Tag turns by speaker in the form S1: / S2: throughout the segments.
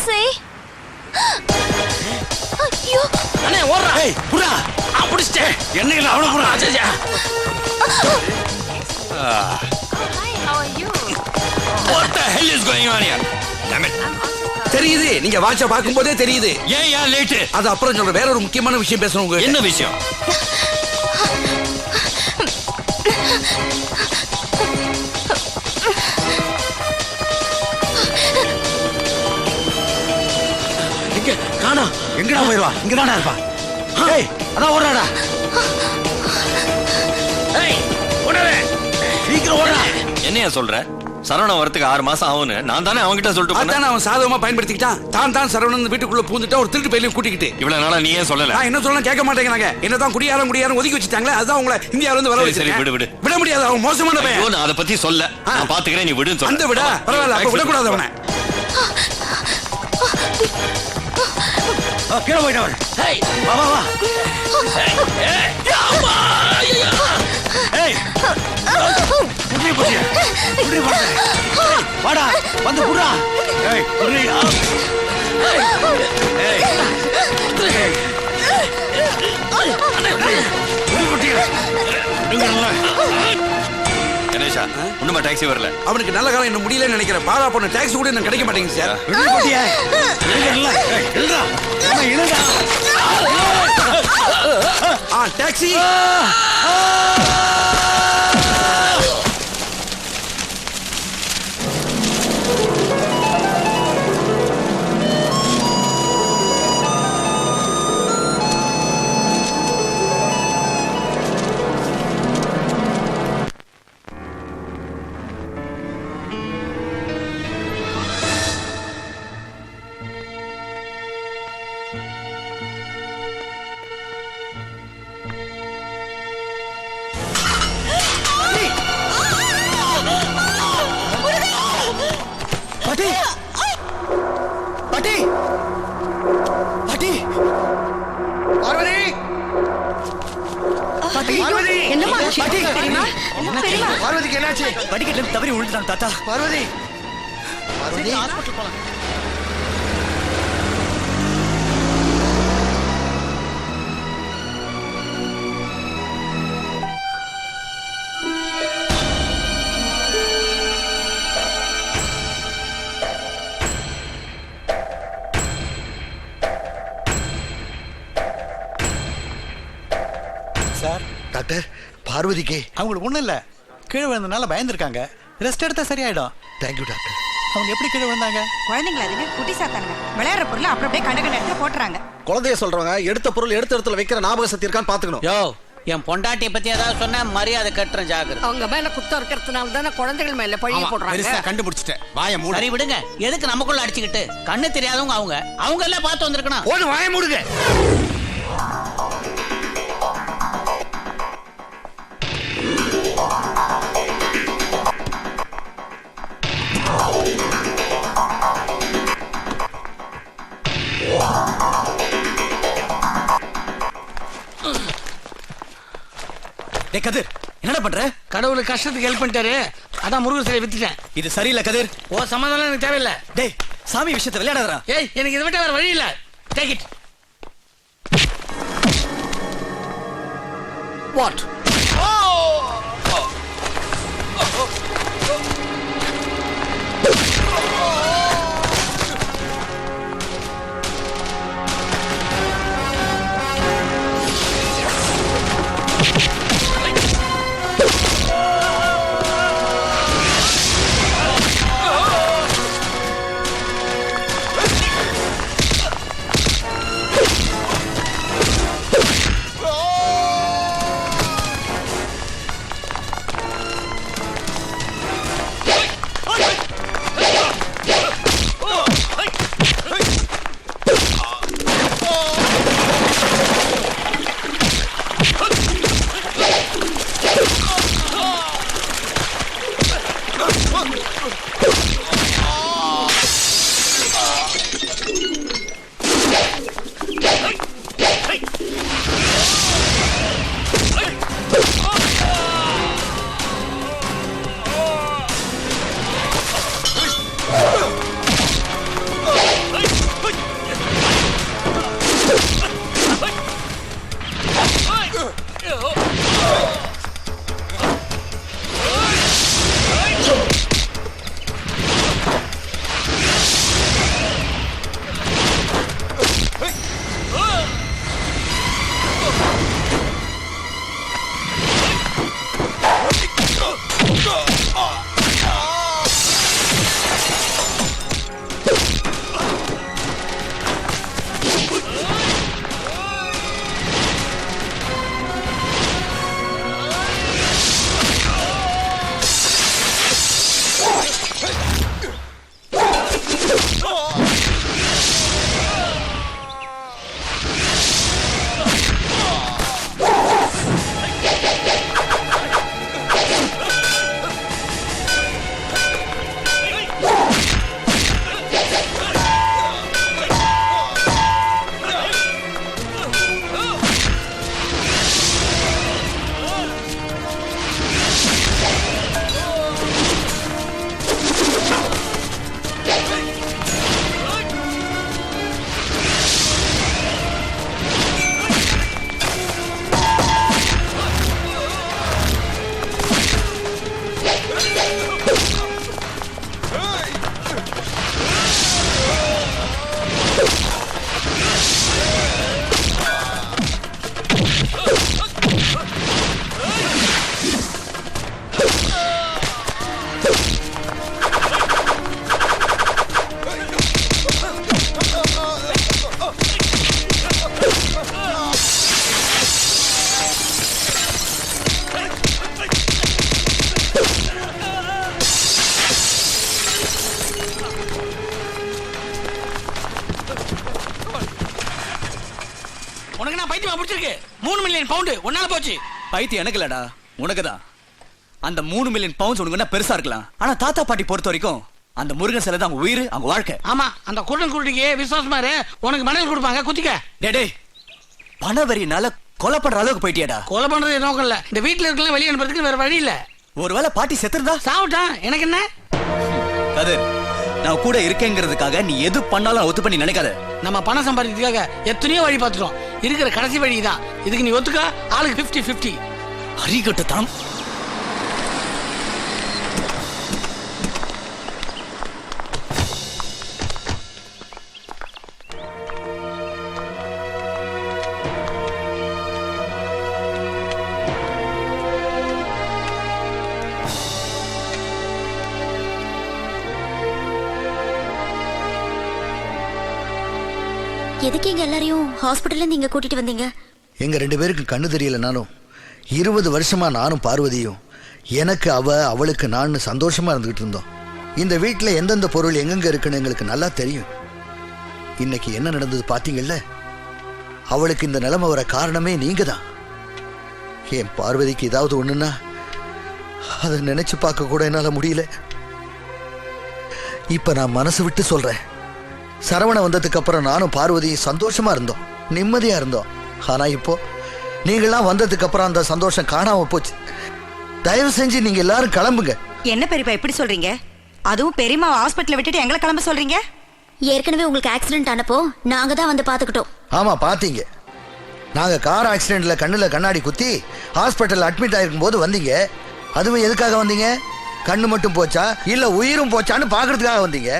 S1: Taxi. ஐயோ
S2: அண்ணே ஓடுறா. ஏய் புறா அப்படிச்சே என்னையில அவன புறா. அச்சச்சே.
S1: how are you?
S2: What the hell is going on here? Damn it.
S3: தெரியுது, நீங்க வாட்ச பாக்கும்போதே தெரியுது.
S2: ஏன் லேட்?
S3: அது அப்புறம் சொல்ற. வேற ஒரு முக்கியமான விஷயம் பேசணும் உங்களுக்கு.
S2: என்ன விஷயம்?
S3: எங்க காணோம்? எங்கடா போயிடுவா? இங்கதானா இருப்பா? ஏய் அதான் ஓடுறாடா.
S2: ஏய் ஓடுறே.
S3: சீக்கிரம் ஓடுறா.
S2: என்னையா சொல்ற? சரவணன் வரதுக்கு 6 மாசம் ஆகும்னு நான் தானே அவன்கிட்ட சொல்லிட்டு போனேன்.
S3: அதான் அவன் சாதகமா பயன்படுத்திக்கிட்டான். தான் சரவணன் வீட்டுக்குள்ள பூந்துட்டா ஒரு திருட்டு பையிலையும் கூட்டிக்கிட்டு.
S2: இவ்வளவு நாளா நீ ஏன் சொல்லல?
S3: நான் என்ன சொல்லலாம் கேட்க மாட்டேங்கிறாங்க. என்னதான் குடியாரம் ஒதுக்கி வச்சுட்டாங்களே, அதான் உங்களை இந்தியாவில இருந்து வர
S2: சரி,
S3: வச்சிருக்கேன்.
S2: விடு, விடு.
S3: விட முடியாது, அவன் மோசமான
S2: ஐயோ,
S3: பையன்.
S2: நான் அதை பத்தி சொல்ல. நான் பாத்துக்கிறேன், நீ விடுன்னு சொல்ல.
S3: அந்த விட பரவாயில்ல, அப்ப விடக்கூடாது அவனை. கீழே போயிட்டவன்.
S2: ஏய்
S3: வா வா வா.
S2: ஏய் அம்மா ஐயோ.
S3: ஏய் புடி புடி. புடி புடி. வாடா வந்து புடா. ஏய் புடி. ஏய்
S2: கணேஷா, ஒண்ணுமா டாக்ஸி வரல?
S3: அவனுக்கு நல்ல காலம் இன்னும் முடியலன்னு நினைக்கிறேன். பாரா போன டாக்ஸி கூட எனக்கு கிடைக்க மாட்டேங்குது சார். டாக்ஸி. பாட்டி பாட்டி பாட்டி பார்வதி பாட்டி பார்வதி
S1: என்னம்மா
S3: பாட்டி
S1: தெரியுமா?
S3: பார்வதிக்கு என்னாச்சு?
S4: படிக்கட்டுல தவறி விழுந்துட்டான் தாத்தா.
S3: பார்வதி பார்வதி ஹாஸ்பிடல் போலாம்.
S4: சார்
S5: டாக்டர் பார்வதிக்கு
S4: அவங்களுக்கு ஒண்ணும் இல்ல, கீழே விழுந்தனால பயந்துருக்காங்க. ரெஸ்ட் எடுத்தா சரியாயிடும்.
S5: Thank you doctor.
S4: அவங்க எப்படி கீழே விழுந்தாங்க?
S6: குழந்தைங்கள அதுங்க குட்டி சாத்தானுங்க. விளையாடுற பொருள் அப்புறம் அப்படியே கண்ட இடத்துல போட்டுறாங்க.
S5: குழந்தைய சொல்றவங்க எடுத்த பொருள் எடுத்த இடத்துல வைக்கிற ஞாபக சக்தி இருக்கான்னு பாத்துக்கணும்.
S7: யோ, என் பொண்டாட்டியை பத்தி ஏதாவது சொன்னா மரியாதை கட்டுறேன், ஜாக்கிரதை.
S6: அவங்க மேல குத்தம் இருக்கிறதுனால தானே குழந்தைகள் மேல பழிய போடுறாங்க.
S4: கண்டுபிடிச்சிட்டேன். வாய மூடு.
S7: சரி விடுங்க, எதுக்கு நமக்குள்ள அடிச்சுக்கிட்டு? கண்ணு தெரியாதவங்க அவங்க எல்லாம் பார்த்து வந்திருக்கணும்.
S3: போடு வாய மூடுங்க.
S4: டேய் கதிர், என்னடா பண்ற?
S8: கடவுளுக்கு கஷ்டத்துக்கு ஹெல்ப் பண்ணிட்டாரு, அதான் முருகர் சிலை வித்துட்டேன்.
S4: இது சரியில்லை கதிர்.
S8: ஓ சமாதானம் எனக்கு தேவையில்லை.
S4: டேய் சாமி விஷயத்தை விளையாடாதடா.
S8: ஏய் எனக்கு இதை விட்ட வேற வழி இல்ல. Take it. வாட்? உனக்கு நான் பைத்தியமா பிடிச்சிருக்கு 3 மில்லியன் பவுண்டு ஒன்னால போச்சு.
S9: பைத்தியம் எனக்கு இல்லடா, உனக்குதான். அந்த 3 மில்லியன் பவுண்ட்ஸ் உனக்கு என்ன பெருசா இருக்கலாம், ஆனா தாத்தா பாட்டி பொறுத்த வரைக்கும் அந்த முருகன் சிலை தான் அவங்க உயிர், அவங்க வாழ்க்கை.
S8: ஆமா, அந்த குருடன் குருடிக்கு விசுவாசமா இரு, உனக்கு மணல் கொடுப்பாங்க, குத்திக்க.
S9: டேய் பணவரினால கொலை பண்ற அளவுக்கு போயிட்டியாடா.
S8: கொலை பண்றது நோக்கம் இல்ல, இந்த வீட்டுல இருக்கலாம் வெளியே அனுப்புறதுக்கு வேற வழி இல்ல.
S9: ஒருவேளை பாட்டி செத்துருந்தா
S8: சாப்பிட்டான், எனக்கு என்ன.
S9: கதிர், நான் கூட இருக்கேங்கிறதுக்காக நீ எது பண்ணாலும் ஒத்து பண்ணி நினைக்காத.
S8: நம்ம பணம் சம்பாதிக்கிறதுக்காக எத்தனையோ வழி பார்த்துட்டோம், இருக்கிற கடைசி வழி தான். இதுக்கு நீ ஒத்துக்கா, ஆளுக்கு 50-50.
S9: அறிகட்டு தான்.
S1: எதுக்கு எங்க எல்லாரையும் ஹாஸ்பிட்டல்ல நீங்க கூட்டிட்டு வந்தீங்க?
S3: எங்க 2 பேருக்கு கண்ணு தெரியலனாலும் 20 வருஷமா நானும் பார்வதியும் எனக்கு அவளுக்கு நான் சந்தோஷமா இருந்துகிட்டு இருந்தோம். இந்த வீட்டில் எந்தெந்த பொருள் எங்கெங்க இருக்குன்னு எங்களுக்கு நல்லா தெரியும். இன்னைக்கு என்ன நடந்தது பாத்தீங்கல்ல? அவளுக்கு இந்த நிலைமை வர காரணமே நீங்க தான். என் பார்வதிக்கு ஏதாவது ஒண்ணுன்னா அதை நினைச்சு பார்க்க கூட என்னால முடியல. இப்ப நான் மனசு விட்டு சொல்றேன், சரவண வந்ததுக்கு அப்புறம் நானும் பார்வதியும் சந்தோஷமா இருந்தோம், நிம்மதியா இருந்தோம். ஆனா இப்போ நீங்களாம் வந்ததுக்கு அப்புறம் அந்த சந்தோஷம் காணாம போச்சு. தயவு செஞ்சு நீங்க எல்லாரும் கிளம்புங்க.
S6: என்ன பெரியப்பா இப்படி சொல்றீங்க? அதுவும் பெரியம்மா ஹாஸ்பிட்டல் விட்டுட்டு எங்களை கிளம்ப சொல்றீங்க?
S1: ஏற்கனவே உங்களுக்கு ஆக்சிடென்ட் ஆனப்போ நாங்க தான் வந்து பாத்துக்கிட்டோம்.
S3: ஆமா பாத்தீங்க, நாங்க கார் ஆக்சிடென்ட்ல கண்ணுல கண்ணாடி குத்தி ஹாஸ்பிட்டல் அட்மிட் ஆயிருக்கும் போது வந்தீங்க. அதுவும் எதுக்காக வந்தீங்க? கண்ணு மட்டும் போச்சா இல்ல உயிரும் போச்சான்னு பாக்குறதுக்காக வந்தீங்க.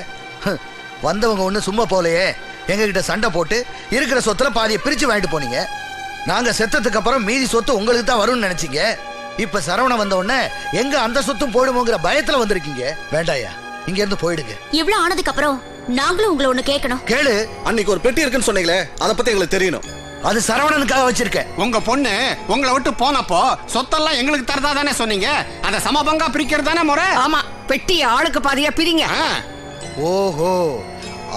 S3: வந்தவங்க ஒண்ணு சும்மா போலையே, எங்ககிட்ட சண்டை போட்டு இருக்கிற சொத்துல பாதியை பிரிச்சு வாங்கிட்டு போனீங்க. நாங்க செத்ததுக்கு அப்புறம் மீதி சொத்து உங்களுக்கு தான் வரும்னு நினைச்சீங்க. இப்ப சரவண வந்த உடனே எங்க அந்த சொத்தும் போயிடுமோங்கிற பயத்துல வந்திருக்கீங்க. வேண்டாயா, இங்க இருந்து போயிடுங்க.
S1: இவ்வளவு ஆனதுக்கு அப்புறம் நாங்களும் உங்களை ஒண்ணு கேட்கணும்.
S3: கேளு.
S5: அன்னைக்கு ஒரு பெட்டி இருக்குன்னு சொன்னீங்களே, அதை பத்தி எங்களுக்கு தெரியணும்.
S3: அது சரவணனுக்காக வச்சிருக்கேன்.
S10: உங்க பொண்ணு உங்களை விட்டு போனப்போ சொத்தெல்லாம் எங்களுக்கு தரதா தானே சொன்னீங்க? அத சமபங்கா பிரிக்கிறது தானே முறை?
S6: ஆமா, பெட்டி ஆளுக்கு பாதியா பிரிங்க.
S3: ஓஹோ,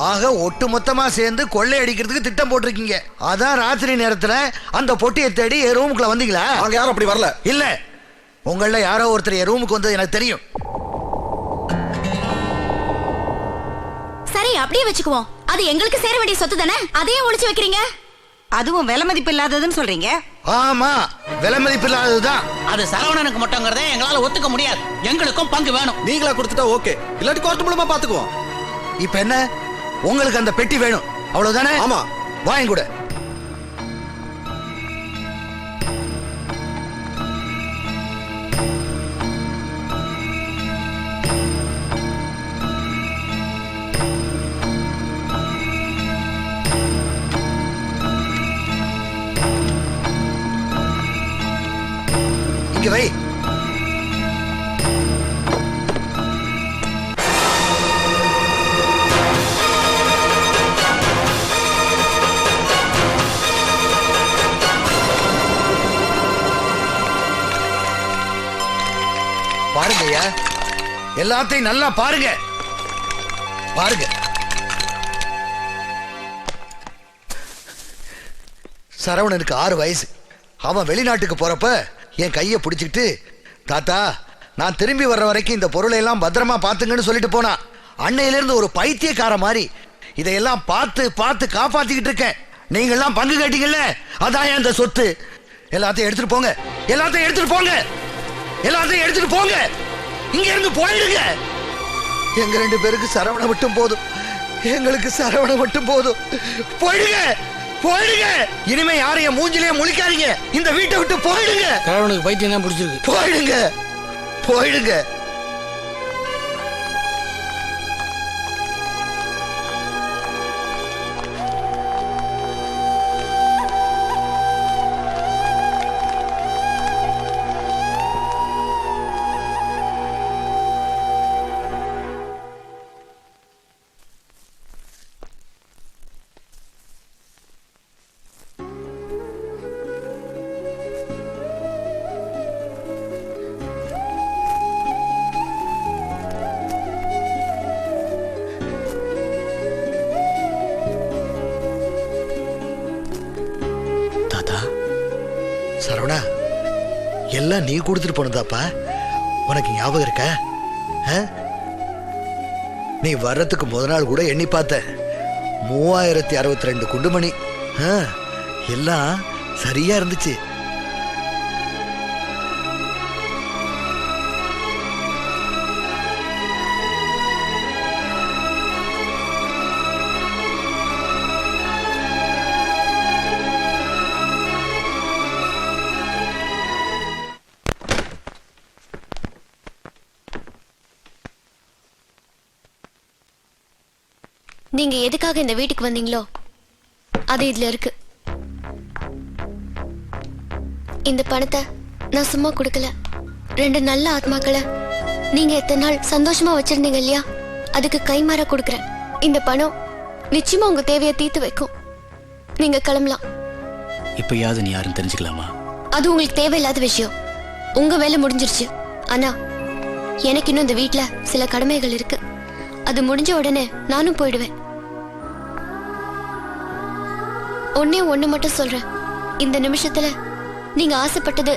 S3: ஆக ஒட்டு மொத்தமா சேர்ந்து கொள்ளை அடிக்கிறதுக்கு திட்டம் போட்டிருக்கீங்க. அதான் ராத்திரி நேரத்துல அந்த பொட்டியை தேடி என் ரூமுக்குள்ள வந்தீங்களா?
S5: அங்க யாரும் அப்படி வரல.
S3: இல்ல, உங்கள யாரோ ஒருத்தர் என் ரூமுக்கு வந்தது எனக்கு தெரியும்.
S1: சரி, அப்படியே வச்சுக்குவோம். அது எங்களுக்கு சேர வேண்டிய சொத்து தானே, அதையே ஒளிச்சு வைக்கிறீங்க.
S6: அதுவும் விலை மதிப்பு இல்லாததுன்னு சொல்றீங்க?
S3: ஆமா, விலை மதிப்பு இல்லாததுதான்.
S7: அது சரவணனுக்கு மட்டும்ங்கிறத எங்களால ஒத்துக்க முடியாது. எங்களுக்கும் பங்கு வேணும்.
S5: நீங்களா கொடுத்துட்டா ஓகே, இல்லாட்டி கோர்ட் மூலமா பாத்துக்குவோம்.
S3: இப்ப என்ன, உங்களுக்கு அந்த பெட்டி வேணும் அவ்வளவுதானே?
S5: ஆமா.
S3: வாங்க கூட. இங்க வை. பாருங்கய்யா, எல்லாத்தையும் நல்லா பாருங்க. பாருங்க, சரவணனுக்கு 6 வயசு. அவன் வெளிநாட்டுக்கு போறப்ப என் கையை பிடிச்சிக்கிட்டு, தாத்தா நான் திரும்பி வர்ற வரைக்கும் இந்த பொருளை எல்லாம் பத்திரமா பாத்துங்கன்னு சொல்லிட்டு போனான். அன்னையிலிருந்து ஒரு பைத்தியக்கார மாதிரி இதையெல்லாம் பார்த்து பார்த்து காப்பாத்திக்கிட்டு இருக்கேன். நீங்க எல்லாம் பங்கு கேட்டீங்கல்ல, அதான் இந்த சொத்து. எல்லாத்தையும் எடுத்துட்டு போங்க, எல்லாத்தையும் எடுத்துட்டு போங்க, எல்லாத்தையும் எடுத்துட்டு போங்க. இங்க இருந்து போயிடுங்க. எங்க 2 பேருக்கு சரவண மட்டும் போதும், எங்களுக்கு சரவண மட்டும் போதும். போயிடுங்க, போயிடுங்க. இனிமே யாரையும் மூஞ்சிலேயே முழிக்காதீங்க. இந்த வீட்டை விட்டு போயிடுங்க.
S8: கிழவனுக்கு பைத்தியம் தான் பிடிச்சிருக்கு.
S3: போயிடுங்க, போயிடுங்க. சரவணா, எல்லாம் நீ கொடுத்துட்டு போனதாப்பா. உனக்கு ஞாபகம் இருக்க? நீ வர்றதுக்கு முத நாள் கூட எண்ணி பார்த்த 3062 குண்டுமணி. எல்லாம் சரியா இருந்துச்சு.
S1: நீங்க எதுக்காக இந்த வீட்டுக்கு வந்தீங்களோ அது இதுல இருக்கு. இந்த பணத்தை நான் சும்மா கொடுக்கல. 2 நல்ல ஆத்மாக்களை நீங்க எத்தனை நாள் சந்தோஷமா வச்சிருந்தீங்க இல்லையா, அதுக்கு கைமாற கொடுக்கறேன். இந்த பணம் நிச்சயமா உங்க தேவையை தீர்த்து வைக்கும். நீங்க கிளம்பலாம்.
S9: இப்பயாவது நீ யாரும் தெரிஞ்சுக்கலாமா?
S1: அது உங்களுக்கு தேவையில்லாத விஷயம். உங்க வேலை முடிஞ்சிருச்சு. ஆனா எனக்கு இன்னும் இந்த வீட்டுல சில கடமைகள் இருக்கு. அது முடிஞ்ச உடனே நானும் போயிடுவேன். ஒண்ணு மட்டும் சொல்றேன். இந்த நிமிஷத்துல நீங்க ஆசைப்பட்டது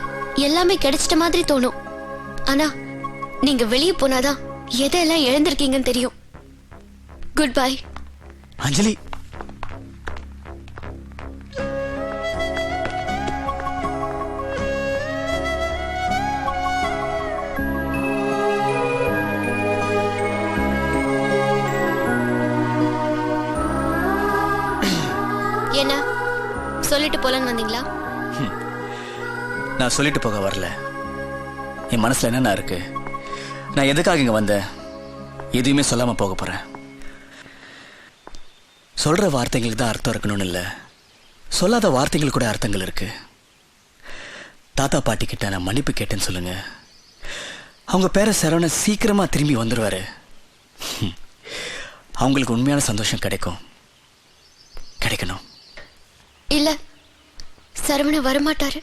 S1: எல்லாமே கிடைச்சிட்ட மாதிரி தோணும். ஆனா நீங்க வெளியே போனாதான் எதெல்லாம் இழந்திருக்கீங்கன்னு தெரியும். Good bye.
S9: அஞ்சலி,
S1: என்ன சொல்லிட்டு போலன்னு வந்தீங்களா?
S9: நான் சொல்லிட்டு போக வரல. என் மனசுல என்னென்ன இருக்கு, நான் எதுக்காக இங்க வந்தேன், எதுவுமே சொல்லாம போக போறேன். சொல்ற வார்த்தைங்களுக்கு தான் அர்த்தம் இருக்கணும்னு இல்லை, சொல்லாத வார்த்தைங்களுக்கு கூட அர்த்தங்கள் இருக்கு. தாத்தா பாட்டி கிட்ட நான் மன்னிப்பு கேட்டேன்னு சொல்லுங்க. அவங்க பேர சரவண சீக்கிரமா திரும்பி வந்துடுவாரு. அவங்களுக்கு உண்மையான சந்தோஷம் கிடைக்கணும்.
S1: இல்ல, சரவண வரமாட்டாரு.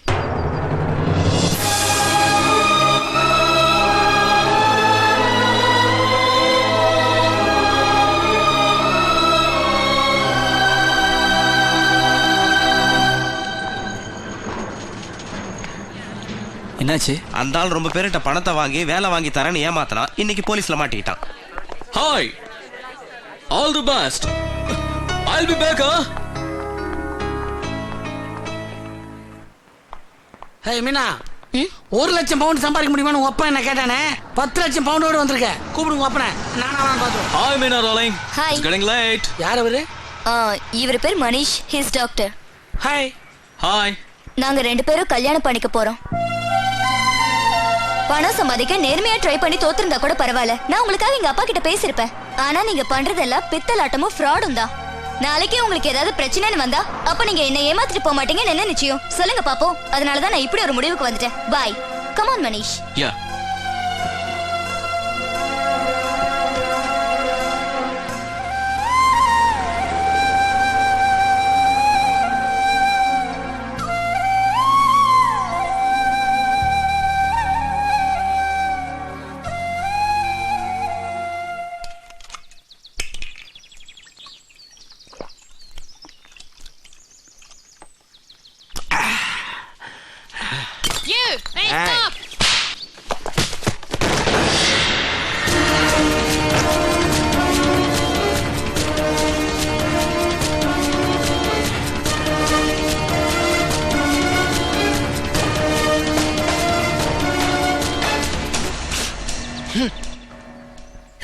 S9: என்னாச்சு?
S5: அந்த ஆள் ரொம்ப பேர்கிட்ட பணத்தை வாங்கி வேலை வாங்கி தரேன்னு ஏமாத்தனா, இன்னைக்கு போலீஸ்ல மாட்டிக்கிட்டான்.
S2: Hi, all the best. I'll be back.
S8: Hey Meena, 1 லட்சம் பவுண்ட் சம்பாதிக்க முடியுமான்னு உங்க அப்பா என்ன கேட்டானே. 10 லட்சம் பவுண்டோடு வந்திருக்க. கூப்பிடுங்க உங்க அப்பனை. நானா பாத்துறேன்.
S2: Hi Meena darling.
S1: Hi.
S2: It's getting late.
S8: யார் அவரு?
S1: இவர் பேர் Manish. His doctor.
S8: Hi.
S2: Hi.
S1: நாங்க 2 பேரும் கல்யாணம் பண்ணிக்க போறோம். பணம் சம்பாதிக்க நேர்மையா ட்ரை பண்ணி தோத்துருந்தா கூட பரவாயில்ல. நான் உங்களுக்காக எங்க அப்பா கிட்ட பேசிருப்பேன். ஆனா நீங்க பண்றதெல்லாம் பித்தலாட்டமும் ஃப்ராடும் தான். நாளைக்கே உங்களுக்கு ஏதாவது பிரச்சனைன்னு வந்தா அப்ப நீங்க என்ன ஏமாத்திட்டு போக மாட்டீங்கன்னு என்ன நிச்சயம்? சொல்லுங்க பாப்போம். அதனாலதான் நான் இப்படி ஒரு முடிவுக்கு வந்துட்டேன். Bye. Come on Manish.
S2: Yeah.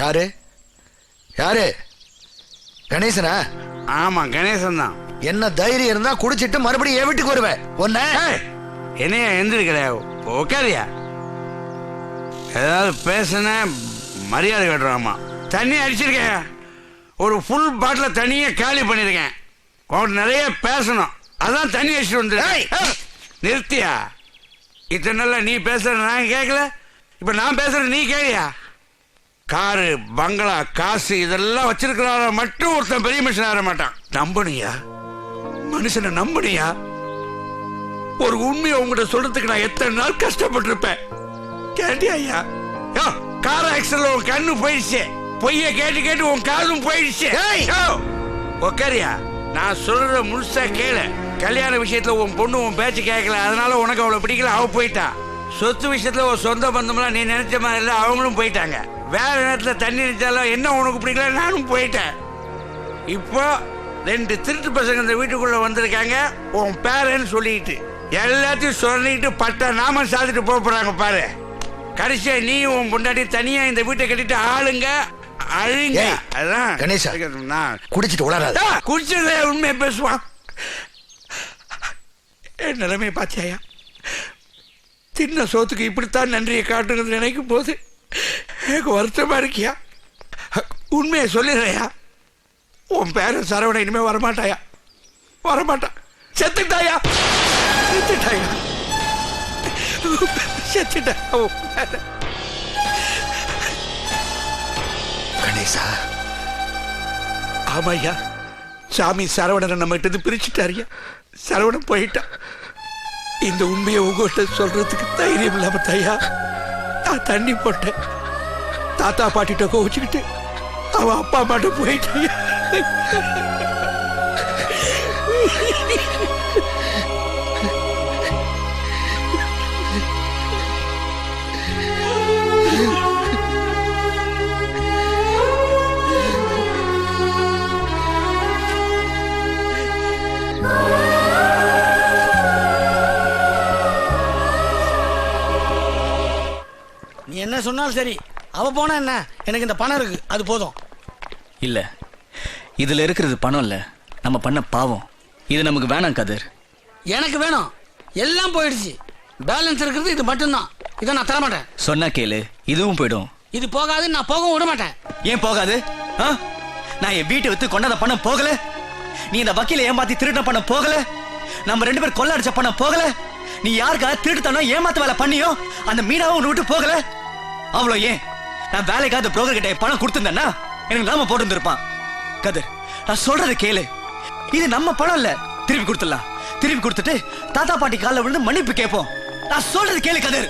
S3: யாரு யாரு? கணேசனா?
S10: ஆமா, கணேசன் தான்.
S3: என்ன தைரியம் இருந்தா குடிச்சிட்டு மறுபடியும் என் வீட்டுக்கு வருவேன். ஒன்ன
S10: என்னையா எந்திரிக்கிற? உட்காரியா? ஏதாவது பேசுன மரியாதை கட்டுறாமா. தண்ணி அடிச்சிருக்கேன். ஒரு ஃபுல் பாட்டில தண்ணியை காலி பண்ணிருக்கேன். உனக்கு நிறைய பேசணும், அதான் தண்ணி அடிச்சுட்டு வந்துருக்கேன். நிறுத்தியா? இத்தனை நாள்ல நீ பேசுற நான் கேட்கல, இப்ப நான் பேசுற நீ கேளியா? காரு, பங்களா, காசு இதெல்லாம் வச்சிருக்கிறார மட்டும் ஒருத்தன் பெரிய மனுஷன் ஆக மாட்டான். நம்பனியா? மனுஷனை நம்பனியா? ஒரு உண்மையை உங்ககிட்ட சொல்றதுக்கு நான் எத்தனை நாள் கஷ்டப்பட்டிருப்பேன். கேட்டியா ஐயா? கார் ஆக்சிடென்ட்ல உன் கண்ணு போயிடுச்சு. பொய்ய கேட்டு கேட்டு உன் காதும் போயிடுச்சு. உக்காரியா? நான் சொல்ற முழுசா கேளு. கல்யாண விஷயத்துல உன் பொண்ணு உன் பேச்சு கேட்கல, அதனால உனக்கு அவளை பிடிக்கல, அவ போயிட்டா. சொத்து விஷயத்துல ஒரு சொந்த பந்தம்லாம் நீ நினைச்ச மாதிரி இல்லை, அவங்களும் போயிட்டாங்க. வேற நேரத்துல தண்ணி நினைச்சாலும் என்ன உனக்கு பிடிக்கல, நானும் போயிட்டேன். இப்போ 2 திருட்டு பசங்க இந்த வீட்டுக்குள்ள வந்திருக்காங்க, உன் பேரன்னு சொல்லிட்டு எல்லாத்தையும் சொல்லிட்டு பட்ட நாம சாதிட்டு போறாங்க பாரு. கடைசியா நீ உன் பொண்டாட்டி தனியா இந்த வீட்டை கட்டிட்டு ஆளுங்க அழுங்க.
S3: ஏய்,
S10: அதான்
S3: கணேசா,
S10: நான்
S3: குடிச்சிட்டு உளறாத.
S10: குடிச்சதே உண்மையை பேசுவான். என் நிலைமையை பாத்தியாயா? சின்ன சோத்துக்கு இப்படித்தான் நன்றியை காட்டுறது நினைக்கும் போது எனக்கு வருத்தமா இருக்கியா? உண்மையை சொல்லிடுறையா, உன் பேரன் சரவணன் இனிமே வரமாட்டாயா? வரமாட்டான். செத்துட்டாயா? செத்துட்டாயா? செத்துட்டா.
S3: கணேசா,
S10: ஆமாய்யா, சாமி சரவணனை நம்ம கிட்ட பிரிச்சுட்டாரியா. சரவணன் போயிட்டான். இந்த உண்மையை உங்கள்கிட்ட சொல்றதுக்கு தைரியம் இல்லாம தாயா நான் தண்ணி போட்டேன். தாத்தா பாட்டிட்ட கோவிச்சுக்கிட்டு அவன் அப்பா அம்மாட்ட போயிட்டாயா.
S8: நீ என்ன சொன்னாலும் சரி, அவ போனா என்ன, எனக்கு இந்த பணம் இருக்கு, அது போதும்.
S9: இல்ல, இதுல இருக்கிறது பணம் இல்ல, நம்ம பண்ண பாவம். இது நமக்கு வேணாம் கதிர்.
S8: எனக்கு வேணும், எல்லாம் போயிடுச்சு. பேலன்ஸ் இருக்கிறது இது மட்டும்தான். இதை நான் தர மாட்டேன்.
S9: சொன்னா கேளு, இதுவும் போயிடும்.
S8: இது போகாது, நான் போகவும் விட மாட்டேன்.
S9: ஏன் போகாது? ஆ? நான் என் வீட்டை வித்து கொண்டாத பணம் போகல, நீ இந்த வக்கீல ஏமாத்தி திருட்ட பணம் போகல, நம்ம 2 பேர் கொள்ள அடிச்ச பணம் போகல, நீ யாருக்காக திருட்டுத்தனம் ஏமாத்த வேலை பண்ணியோ அந்த மீனாவும் உன்னை விட்டு போகல. அவ்வளோ ஏன், நான் வேலைக்காக புரோக்கர் கிட்ட பணம் கொடுத்திருந்தேன்னா எனக்கு நாம போட்டு இருப்பான். கதிர், நான் சொல்றது கேளு, இது நம்ம பணம் இல்ல, திருப்பி கொடுத்துடலாம். திருப்பி கொடுத்துட்டு தாத்தா பாட்டி காலில் விழுந்து மன்னிப்பு கேட்போம். நான் சொல்றது கேளு கதிர்,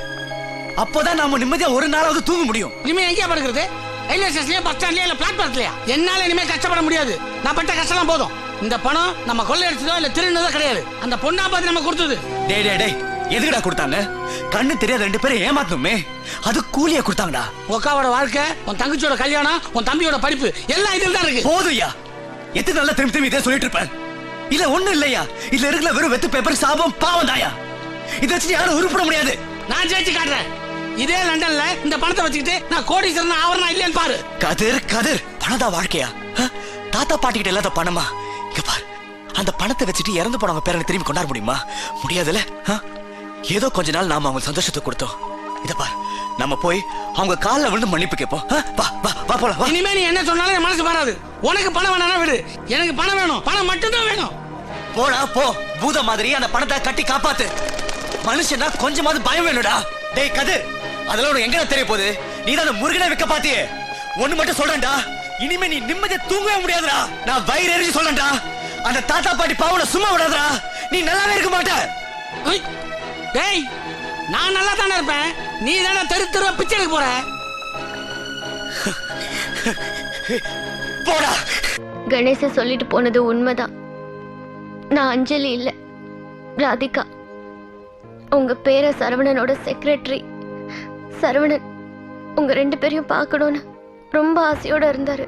S9: அப்போதான் நாம நிம்மதியா ஒரு நாளாவது தூங்க முடியும்.
S8: இனிமே எங்கேயா படுக்கிறது? ரயில்வே ஸ்டேஷன்லயா, பஸ் ஸ்டாண்ட்லயா, இல்ல பிளாட்பாரத்லயா? என்னால இனிமே கஷ்டப்பட முடியாது. நான் பட்ட கஷ்டம் போதும். இந்த பணம் நம்ம கொள்ளையடிச்சதோ இல்ல திருநதோ கிடையாது. அந்த பொண்ணா பார்த்து நம்ம கொடுத்தது.
S9: டேய் டேய் டேய், எதுக்குடா கொடுத்தாங்க? கண்ணு தெரியாத 2 பேரை ஏமாத்தணுமே, அது கூலியா கொடுத்தாங்கடா.
S8: ஒக்காவோட வாழ்க்கை, உன் தங்கச்சியோட கல்யாணம், உன் தம்பியோட படிப்பு எல்லாம் இதில் தான் இருக்கு.
S9: போதுயா, எத்தனை நாளா திரும்பி திரும்பி இதே சொல்லிட்டு இருப்பேன்? இல்ல ஒண்ணு இல்லையா, இதுல இருக்கிற வெறும் வெத்து பேப்பர், சாபம், பாவம் தாயா. இதை வச்சு யாரும் உருப்பிட முடியாது.
S8: நான் ஜெயிச்சு காட்டுறேன். இதே லண்டன்ல இந்த பணத்தை வச்சுக்கிட்டு நான் கோடீஸ்வரன் ஆவறனா இல்லையான்னு பாரு.
S9: கதிர் கதிர், பணதா வாழ்க்கையா? தாத்தா பாட்டி கிட்ட இல்லாத பணமா? இங்க பாரு, அந்த பணத்தை வச்சுட்டு இறந்து போனவங்க பேரனை திரும்பி கொண்டாட முடியுமா? முடியாதுல்ல. ஏதோ கொஞ்ச நாள் நாம அவங்க சந்தோஷத்தை கொடுத்தோம். இத பாரு, நம்ம போய் அவங்க காலில் விழுந்து மன்னிப்பு கேட்போம். வா வா வா போலாம் வா.
S8: இனிமே நீ என்ன சொன்னாலும் என் மனசு வராது. உனக்கு பணம் வேணா விடு, எனக்கு பணம் வேணும். பணம் மட்டும்தான் வேணும்.
S9: போடா போ, பூத மாதிரி அந்த பணத்தை கட்டி காப்பாத்து. மனுஷனா கொஞ்சமாவது பயம் வேணும்டா. டேய் கதிர், அதெல்லாம் உனக்கு எங்க தெரிய போகுது? நீ தான் அந்த முருகனை வைக்க பாத்தியே. ஒண்ணு மட்டும் சொல்றேன்டா, இனிமே நீ நிம்மதியா தூங்கவே முடியாதுடா. நான் வயிறு எரிஞ்சு சொல்றேன்டா, அந்த தாத்தா பாட்டி பாவனை சும்மா விடாதடா. நீ நல்லாவே இருக்க மாட்ட.
S8: டேய், நான் நல்லா தானே இருப்பேன், நீ தானே தெரு தெருவா பிச்சை எடுக்க போற.
S9: போடா.
S1: கணேச சொல்லிட்டு போனது உண்மைதான். நான் அஞ்சலி இல்ல, ராதிகா. உங்க பேர சரவணனோட செக்ரட்டரி. சரவணன் உங்க 2 பேரையும் பார்க்கணும்னு ரொம்ப ஆசையோட இருந்தாரு.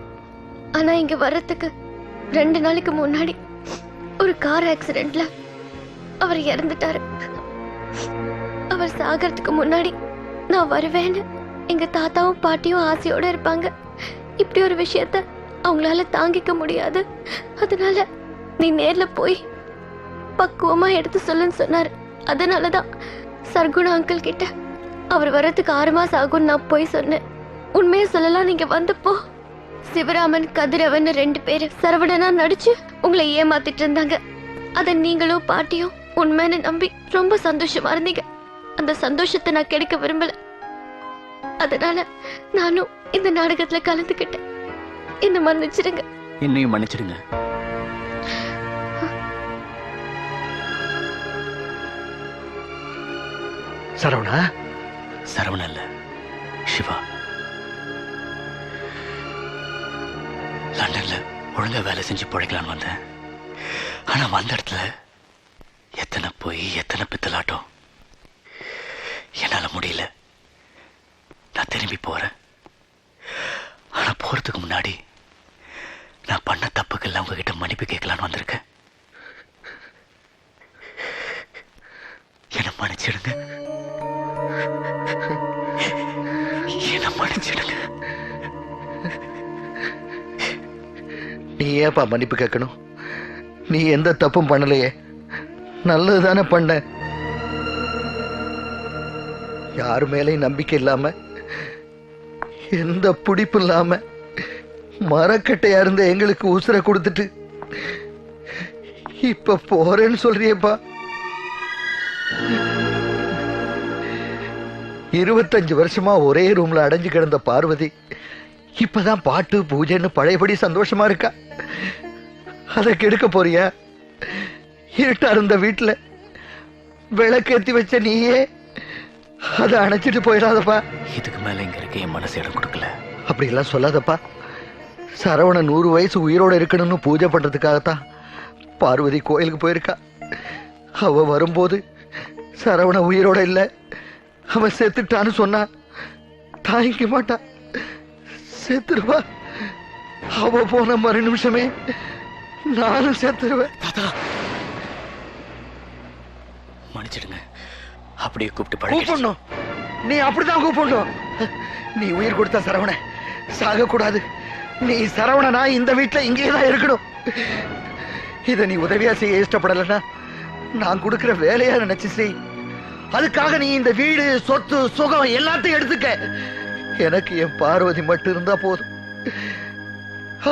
S1: ஆனா இங்க வர்றதுக்கு 2 நாளைக்கு முன்னாடி ஒரு கார் ஆக்சிடென்ட்ல அவர் இறந்துட்டாரு. அவர் சாகிறதுக்கு முன்னாடி நான் வருவேன்னு எங்க தாத்தாவும் பாட்டியும் ஆசையோட இருப்பாங்க. இப்படி ஒரு விஷயத்த அவங்களால தாங்கிக்க முடியாது. அதனால நீ நேர்ல போய் பக்குவமா எடுத்து சொல்லுன்னு சொன்னாரு. அதனாலதான் சர்க்குணா அங்கிள் கிட்ட அவர் வர்றதுக்கு 6 மாசம் ஆகும்னு நான் போய் சொன்னேன். உண்மையை சொல்லலாம், நீங்க வந்தப்போ சிவராமன், கதிரவன் 2 பேரு சரவணனா நடிச்சு உங்களை ஏமாத்திட்டு இருந்தாங்க. அத நீங்களும் பாட்டியும் உண்மைன்னு நம்பி ரொம்ப சந்தோஷமா இருந்தீங்க. அந்த சந்தோஷத்தை நான் கெடுக்க விரும்பல. அதனால நானும் இந்த நாடகத்துல கலந்துக்கிட்டேன். என்ன மன்னிச்சிடுங்க.
S9: என்னையும் மன்னிச்சிடுங்க.
S3: சரவணா?
S9: சரவணன் இல்ல, சிவா. லண்டன்ல ஒழுங்கா வேலை செஞ்சு பிழைக்கலான்னு வந்தேன். ஆனா வந்த இடத்துல எத்தனை போய் எத்தனை பித்தலாட்டம், என்னால முடியல. நான் திரும்பி போறேன். ஆனா போறதுக்கு முன்னாடி நான் பண்ண தப்புக்கெல்லாம் உங்ககிட்ட மன்னிப்பு கேட்கலான்னு வந்திருக்கேன். என்ன மன்னிச்சிடுங்க, என்ன மன்னிச்சிடுங்க.
S3: நீ ஏப்பா மன்னிப்பு கேட்கணும்? நீ எந்த தப்பும் பண்ணலையே, நல்லதுதானே பண்ண. யாரு மேலேயும் நம்பிக்கை இல்லாம, எந்த பிடிப்பு இல்லாம, மரக்கட்டையா இருந்த எங்களுக்கு உசுரை கொடுத்துட்டு இப்ப போறேன்னு சொல்றியப்பா. 25 வருஷமா ஒரே ரூம்ல அடைஞ்சு கிடந்த பார்வதி இப்பதான் பாட்டு பூஜைன்னு பழையபடி சந்தோஷமா இருக்கா. அதை கெடுக்க போறியா? இருட்டா இருந்த வீட்டுல விளக்கேத்தி வச்ச நீயே அதை அணைச்சிட்டு போயிடாதப்பா.
S9: இதுக்கு மேல இங்க இருக்க என் மனசு இடம் கொடுக்கல.
S3: அப்படி எல்லாம் சொல்லாதப்பா. சரவணன் 100 வயசு உயிரோட இருக்கணும்னு பூஜை பண்றதுக்காகத்தான் பார்வதி கோயிலுக்கு போயிருக்கா. அவ வரும்போது சரவண உயிரோட இல்ல, அவன் செத்துட்டான்னு சொன்னா தாங்கிக்க மாட்டா, செத்துருவா. அவ போன மறு நிமிஷமே நானும் செத்துருவேன்.
S9: மன்னிச்சிடுங்க. அப்படியே கூப்பிட்டு
S3: கூப்பிடணும், நீ அப்படிதான் கூப்பிடணும். நீ உயிர் கொடுத்த சரவண சாக கூடாது. நீ சரவணனா இந்த வீட்டுல இங்கேதான் இருக்கணும். இத நீ உதவியா செய்ய இஷ்டப்படலன்னா நான் கொடுக்கிற வேலையா நினைச்சு செய். அதுக்காக நீ இந்த வீடு சொத்து சுகம் எல்லாத்தையும் எடுத்துக்க. எனக்கு என் பார்வதி மட்டும் இருந்தா போதும்,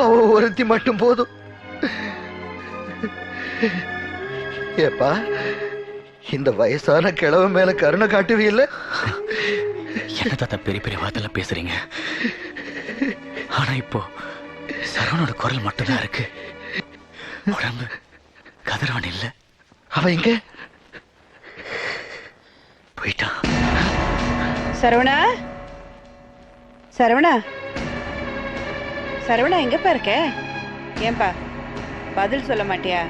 S3: அவ ஒருத்தி மட்டும் போதும். ஏப்பா, இந்த வயசான கிழவ மேல கருணை காட்டுவீல்ல?
S9: என்ன தாத்தா பெரிய பெரிய வார்த்தை பேசுறீங்க? ஆனா இப்போ சரவணோட குரல் மட்டும்தான் இருக்கு, உடம்பு கதிரவன் இல்ல.
S3: அவன் எங்க
S9: போயிட்டான்?
S6: சரவணா, சரவணா, சரவணா எங்கப்பா இருக்க? ஏன்பா பதில் சொல்ல மாட்டியா?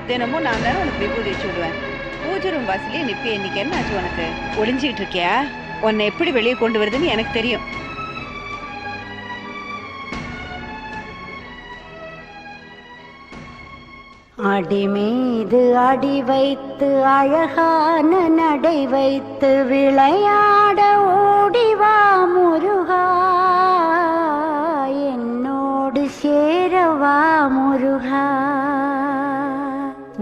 S6: தினமும் நான் தானே உனக்கு விபூதி வச்சு விடுவேன். பூஜை ரூம் வாசலே நிப்பி இன்னைக்கு என்ன ஆச்சு உனக்கு? ஒளிஞ்சுக்கிட்டு இருக்கியா? உன்னை எப்படி வெளியே கொண்டு வருதுன்னு எனக்கு தெரியும்.
S11: அடி மீது அடி வைத்து அழகான நடை வைத்து விளையாட ஓடிவா முருகா, என்னோடு சேரவா முருகா,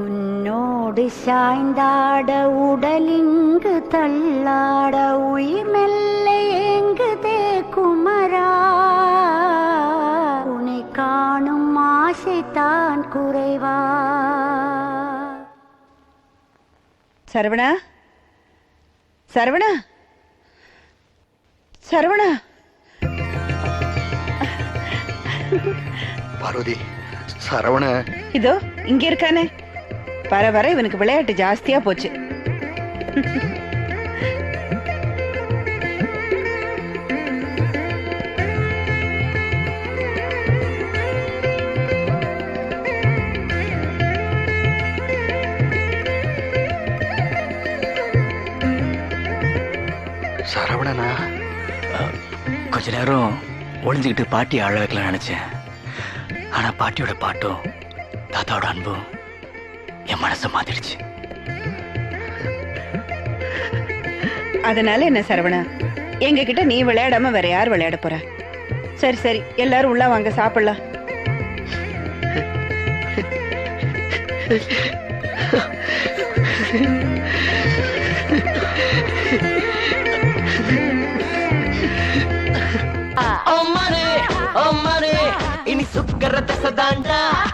S11: உன்னோடு சாய்ந்தாட உடலிங்கு தள்ளாட உயிர் மெல்ல ஏங்குதே குமரா, உன்னை காணும் ஆசைத்தான் குறைவா.
S6: சரவணா, சரவணா, சரவணா.
S3: பார்வதி, சரவண
S6: இதோ இங்க இருக்கானே. வர வர இவனுக்கு விளையாட்டு ஜாஸ்தியா போச்சு.
S3: சரவணனா?
S9: கொஞ்ச நேரம் ஒளிஞ்சுக்கிட்டு பாட்டி அழ வைக்கலாம் நினைச்சேன். ஆனா பாட்டியோட பாட்டும் தாத்தாவோட அன்பும் என் மனசை மாத்திடுச்சு.
S6: அதனால என்ன சரவணா, எங்க கிட்ட நீ விளையாடாம வேற யார் விளையாட போற? சரி சரி, எல்லாரும் உள்ள வாங்க, சாப்பிடலாம்.
S12: இனி சுக்கர தசதான்